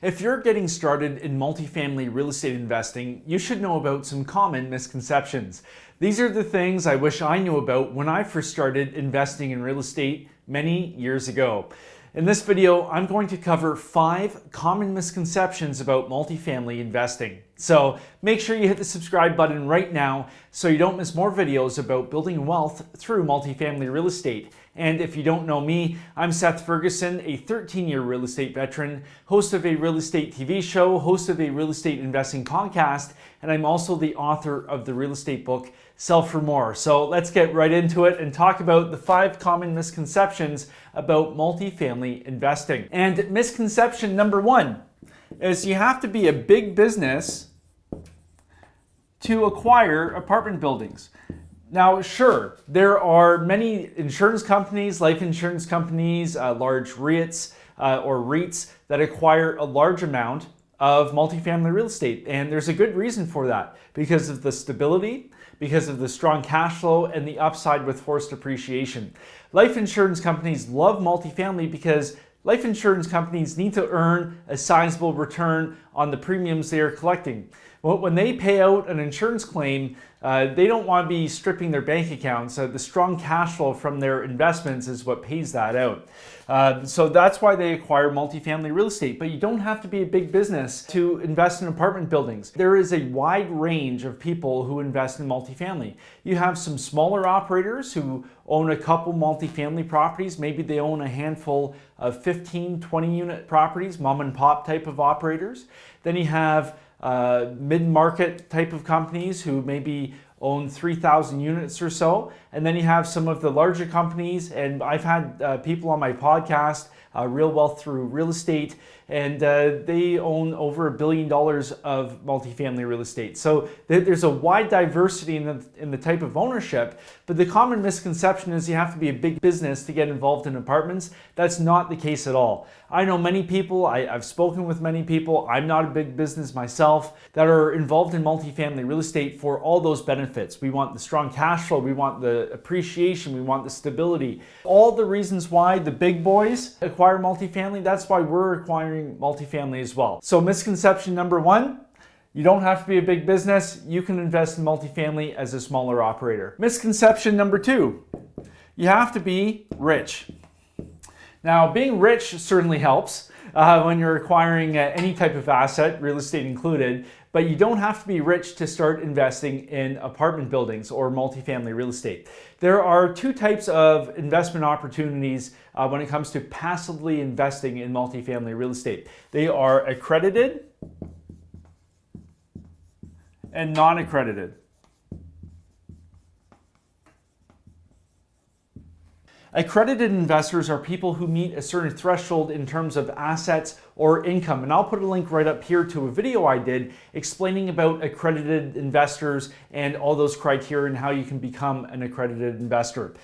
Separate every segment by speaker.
Speaker 1: If you're getting started in multifamily real estate investing, you should know about some common misconceptions. These are the things I wish I knew about when I first started investing in real estate many years ago. In this video, I'm going to cover 5 common misconceptions about multifamily investing. So make sure you hit the subscribe button right now so you don't miss more videos about building wealth through multifamily real estate. And if you don't know me, I'm Seth Ferguson, a 13-year real estate veteran, host of a real estate TV show, host of a real estate investing podcast, and I'm also the author of the real estate book, Sell for More. So let's get right into it and talk about the 5 common misconceptions about multifamily investing. And misconception number 1 is you have to be a big business to acquire apartment buildings. Now, sure, there are many insurance companies, life insurance companies, large REITs or REITs that acquire a large amount of multifamily real estate. And there's a good reason for that because of the stability, because of the strong cash flow and the upside with forced appreciation. Life insurance companies love multifamily because life insurance companies need to earn a sizable return on the premiums they are collecting. When they pay out an insurance claim, they don't want to be stripping their bank accounts. The strong cash flow from their investments is what pays that out. So that's why they acquire multifamily real estate. But you don't have to be a big business to invest in apartment buildings. There is a wide range of people who invest in multifamily. You have some smaller operators who own a couple multifamily properties. Maybe they own a handful of 15, 20 unit properties, mom and pop type of operators. Then you have mid-market type of companies who maybe own 3,000 units or so. And then you have some of the larger companies, and I've had people on my podcast, Real Wealth Through Real Estate, and they own over $1 billion of multifamily real estate. So there's a wide diversity in the type of ownership, but the common misconception is you have to be a big business to get involved in apartments. That's not the case at all. I know many people, I've spoken with many people, I'm not a big business myself, that are involved in multifamily real estate for all those benefits. We want the strong cash flow, we want the appreciation, we want the stability. All the reasons why the big boys acquire multifamily, that's why we're acquiring multifamily as well. So misconception number 1, you don't have to be a big business, you can invest in multifamily as a smaller operator. Misconception number 2, you have to be rich. Now, being rich certainly helps when you're acquiring any type of asset, real estate included, but you don't have to be rich to start investing in apartment buildings or multifamily real estate. There are 2 types of investment opportunities when it comes to passively investing in multifamily real estate. They are accredited and non-accredited. Accredited investors are people who meet a certain threshold in terms of assets or income. And I'll put a link right up here to a video I did explaining about accredited investors and all those criteria and how you can become an accredited investor.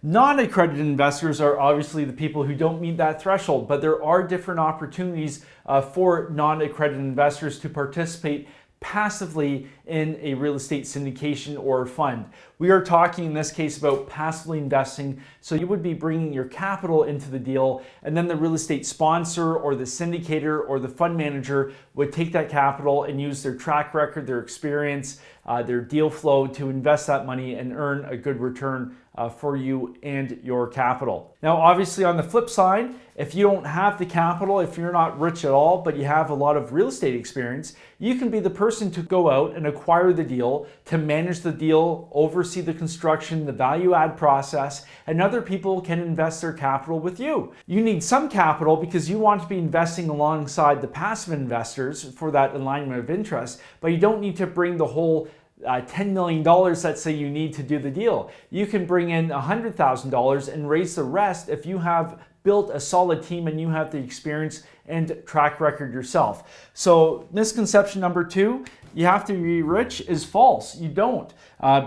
Speaker 1: Non-accredited investors are obviously the people who don't meet that threshold, but there are different opportunities for non-accredited investors to participate passively in a real estate syndication or fund. We are talking in this case about passively investing. So you would be bringing your capital into the deal, and then the real estate sponsor or the syndicator or the fund manager would take that capital and use their track record, their experience, their deal flow to invest that money and earn a good return for you and your capital. Now, obviously on the flip side, if you don't have the capital, if you're not rich at all, but you have a lot of real estate experience, you can be the person to go out and acquire the deal, to manage the deal, oversee the construction, the value add process, and other people can invest their capital with you. You need some capital because you want to be investing alongside the passive investors for that alignment of interest, but you don't need to bring the whole $10 million, let's say you need to do the deal. You can bring in $100,000 and raise the rest if you have built a solid team and you have the experience and track record yourself. So misconception number 2, you have to be rich is false. You don't.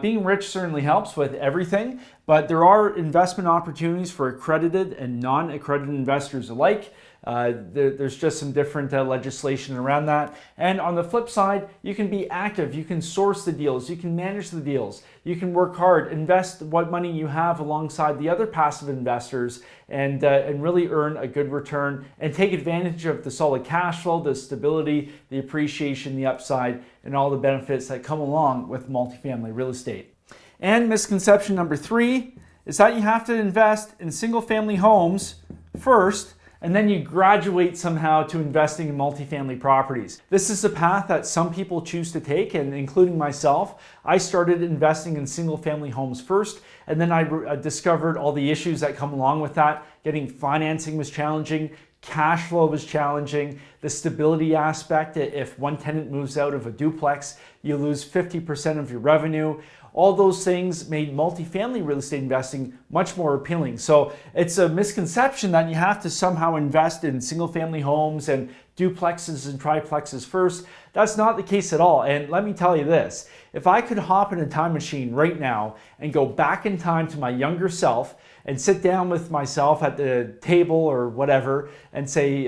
Speaker 1: Being rich certainly helps with everything, but there are investment opportunities for accredited and non-accredited investors alike. There's just some different legislation around that. And on the flip side, you can be active. You can source the deals. You can manage the deals. You can work hard, invest what money you have alongside the other passive investors, and really earn a good return and take advantage of the solid cash flow, the stability, the appreciation, the upside, and all the benefits that come along with multifamily real estate. And misconception number 3 is that you have to invest in single-family homes first, and then you graduate somehow to investing in multifamily properties. This is a path that some people choose to take, and including myself. I started investing in single-family homes first, and then I discovered all the issues that come along with that. Getting financing was challenging, cash flow was challenging, the stability aspect. If one tenant moves out of a duplex, you lose 50% of your revenue. All those things made multifamily real estate investing much more appealing. So it's a misconception that you have to somehow invest in single family homes and duplexes and triplexes first. That's not the case at all. And let me tell you this, if I could hop in a time machine right now and go back in time to my younger self and sit down with myself at the table or whatever and say,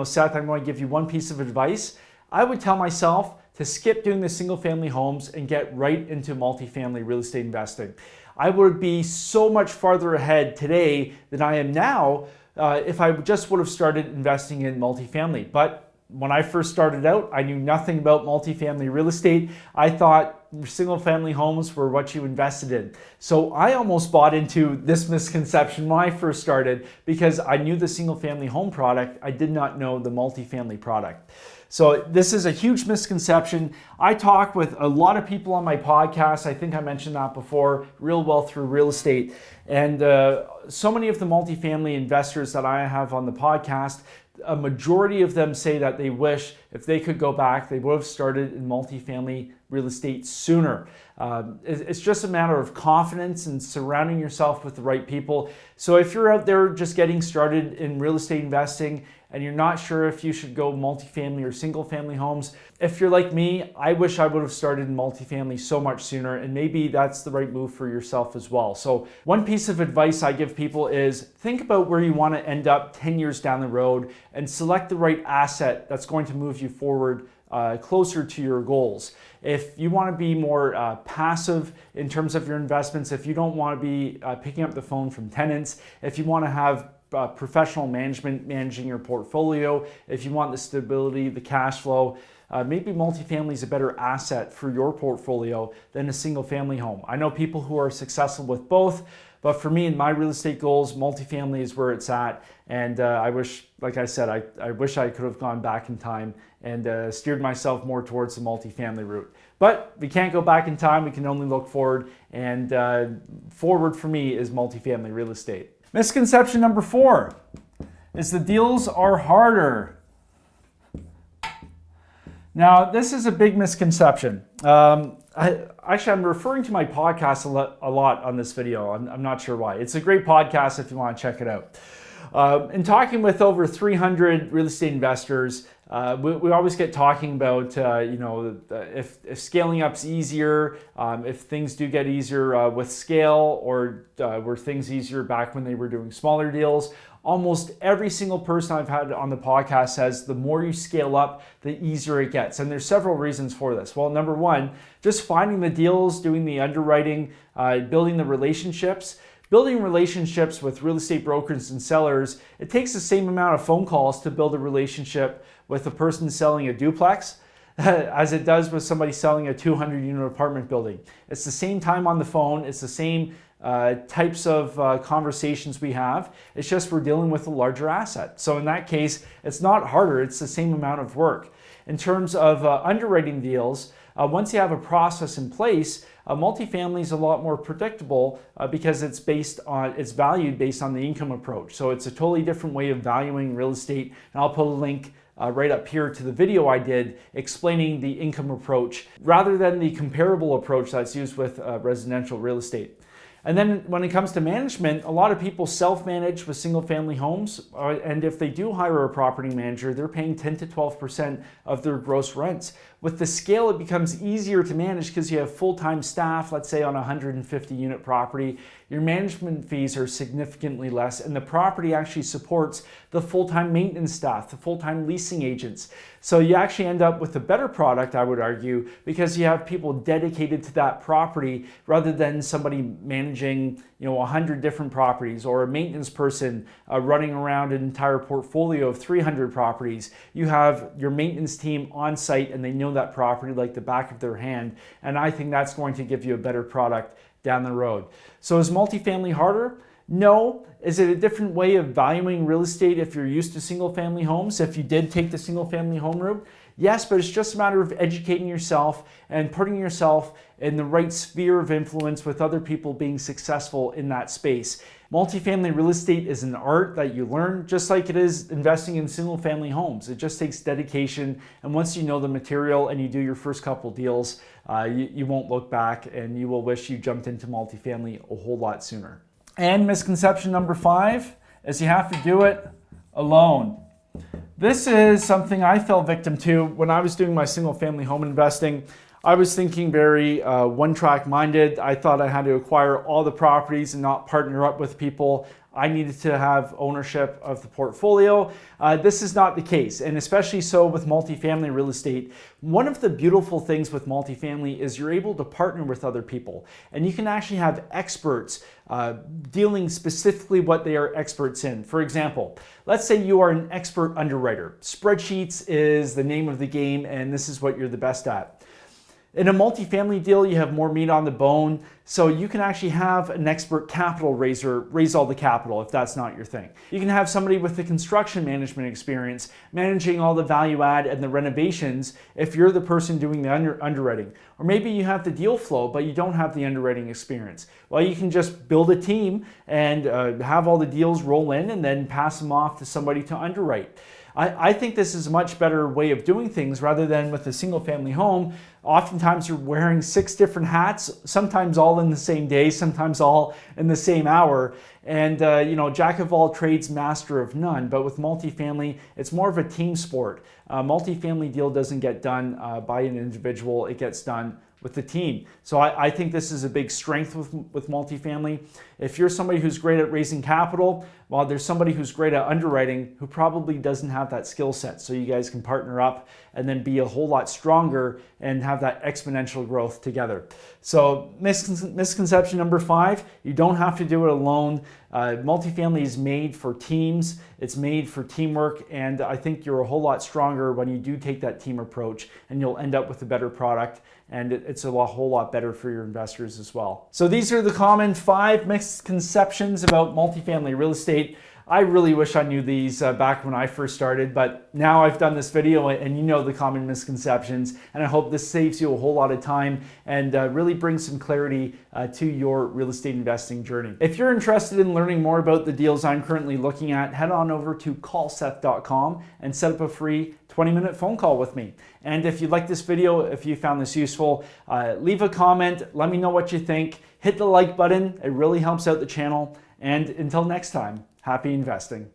Speaker 1: Seth, I'm going to give you one piece of advice, I would tell myself to skip doing the single family homes and get right into multifamily real estate investing. I would be so much farther ahead today than I am now if I just would have started investing in multifamily. But when I first started out, I knew nothing about multifamily real estate. I thought single family homes were what you invested in. So I almost bought into this misconception when I first started because I knew the single family home product. I did not know the multifamily product. So this is a huge misconception. I talk with a lot of people on my podcast. I think I mentioned that before, Real Wealth Through Real Estate. And so many of the multifamily investors that I have on the podcast, a majority of them say that they wish if they could go back, they would have started in multifamily real estate sooner. It's just a matter of confidence and surrounding yourself with the right people. So if you're out there just getting started in real estate investing and you're not sure if you should go multifamily or single family homes, if you're like me, I wish I would have started in multifamily so much sooner, and maybe that's the right move for yourself as well. So one piece of advice I give people is think about where you want to end up 10 years down the road and select the right asset that's going to move you forward closer to your goals. If you want to be more passive in terms of your investments, if you don't want to be picking up the phone from tenants, if you want to have professional management managing your portfolio, if you want the stability, the cash flow, maybe multifamily is a better asset for your portfolio than a single family home. I know people who are successful with both, but for me and my real estate goals, multifamily is where it's at. And I wish, like I said, I wish I could have gone back in time and steered myself more towards the multifamily route. But we can't go back in time, we can only look forward, and forward for me is multifamily real estate. Misconception number 4 is the deals are harder. Now, this is a big misconception. I'm referring to my podcast a lot on this video. I'm not sure why. It's a great podcast if you want to check it out. In talking with over 300 real estate investors, we always get talking about, if scaling up's easier, if things do get easier with scale, or were things easier back when they were doing smaller deals. Almost every single person I've had on the podcast says the more you scale up, the easier it gets. And there's several reasons for this. Well, number one, just finding the deals, doing the underwriting, building the relationships. Building relationships with real estate brokers and sellers, it takes the same amount of phone calls to build a relationship with a person selling a duplex as it does with somebody selling a 200-unit apartment building. It's the same time on the phone, it's the same types of conversations we have. It's just we're dealing with a larger asset. So in that case, it's not harder, it's the same amount of work. In terms of underwriting deals, once you have a process in place, multifamily is a lot more predictable because it's valued based on the income approach. So it's a totally different way of valuing real estate. And I'll put a link right up here to the video I did explaining the income approach rather than the comparable approach that's used with residential real estate. And then when it comes to management, a lot of people self-manage with single family homes. And if they do hire a property manager, they're paying 10 to 12% of their gross rents. With the scale, it becomes easier to manage because you have full-time staff, let's say on a 150 unit property. your management fees are significantly less, and the property actually supports the full-time maintenance staff, the full-time leasing agents. So you actually end up with a better product, I would argue, because you have people dedicated to that property rather than somebody managing 100 different properties, or a maintenance person running around an entire portfolio of 300 properties. You have your maintenance team on site and they know that property like the back of their hand, and I think that's going to give you a better product down the road. So is multifamily harder? No. Is it a different way of valuing real estate if you're used to single family homes, if you did take the single family home route? Yes, but it's just a matter of educating yourself and putting yourself in the right sphere of influence with other people being successful in that space. Multifamily real estate is an art that you learn, just like it is investing in single family homes. It just takes dedication, and once you know the material and you do your first couple deals, you won't look back and you will wish you jumped into multifamily a whole lot sooner. And misconception number 5 is you have to do it alone. This is something I fell victim to when I was doing my single family home investing. I was thinking very one-track minded. I thought I had to acquire all the properties and not partner up with people. I needed to have ownership of the portfolio. This is not the case, and especially so with multifamily real estate. One of the beautiful things with multifamily is you're able to partner with other people, and you can actually have experts dealing specifically what they are experts in. For example, let's say you are an expert underwriter. Spreadsheets is the name of the game, and this is what you're the best at. In a multifamily deal, you have more meat on the bone, so you can actually have an expert capital raiser raise all the capital if that's not your thing. You can have somebody with the construction management experience managing all the value add and the renovations if you're the person doing the underwriting. Or maybe you have the deal flow, but you don't have the underwriting experience. Well, you can just build a team and have all the deals roll in and then pass them off to somebody to underwrite. I think this is a much better way of doing things rather than with a single family home. Oftentimes you're wearing 6 different hats, sometimes all in the same day, sometimes all in the same hour. And jack of all trades, master of none. But with multifamily, it's more of a team sport. A multifamily deal doesn't get done by an individual, it gets done with the team. So I think this is a big strength with multifamily. If you're somebody who's great at raising capital, well, there's somebody who's great at underwriting who probably doesn't have that skill set. So you guys can partner up and then be a whole lot stronger and have that exponential growth together. So misconception number 5, you don't have to do it alone. Multifamily is made for teams, it's made for teamwork, and I think you're a whole lot stronger when you do take that team approach, and you'll end up with a better product, and it's a whole lot better for your investors as well. So these are the common 5 misconceptions about multifamily real estate. I really wish I knew these back when I first started, but now I've done this video and you know the common misconceptions, and I hope this saves you a whole lot of time and really brings some clarity to your real estate investing journey. If you're interested in learning more about the deals I'm currently looking at, head on over to callseth.com and set up a free 20-minute phone call with me. And if you like this video, if you found this useful, leave a comment, let me know what you think, hit the like button, it really helps out the channel, and until next time, happy investing.